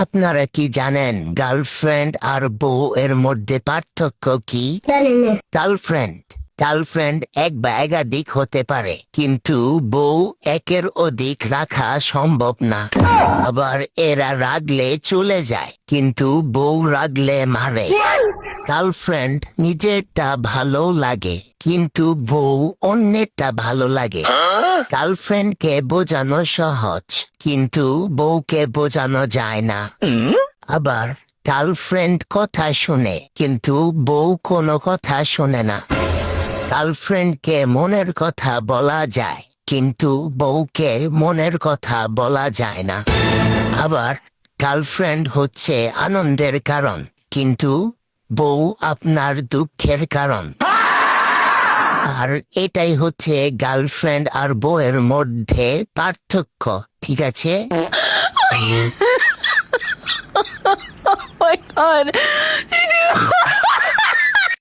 আপনারা কি জানেন গার্লফ্রেন্ড আর বউ এর মধ্যে পার্থক্য কি? জানি না। গার্লফ্রেন্ড গার্লফ্রেন্ড এক বা একাধিক হতে পারে, কিন্তু বউ একের অধিক রাখা সম্ভব না। আবার এরা রাগলে চলে যায়, কিন্তু বউ রাগলে মারে। গার্লফ্রেন্ড নিজেরটা ভালো লাগে, কিন্তু বউ অন্যেরটা ভালো লাগে। গার্লফ্রেন্ডকে বোঝানো সহজ, কিন্তু বউকে বোঝানো যায় না। আবার গার্লফ্রেন্ড কথা শুনে, কিন্তু বউ কোনো কথা শোনে না। গার্লফ্রেন্ডকে মনের কথা বলা যায়, কিন্তু বউকে মনের কথা বলা যায় না। আবার গার্লফ্রেন্ড হচ্ছে আনন্দের কারণ, কিন্তু বউ আপনার দুঃখের কারণ। আর এটাই হচ্ছে গার্লফ্রেন্ড আর বউয়ের মধ্যে পার্থক্য, ঠিক আছে? Oh my god.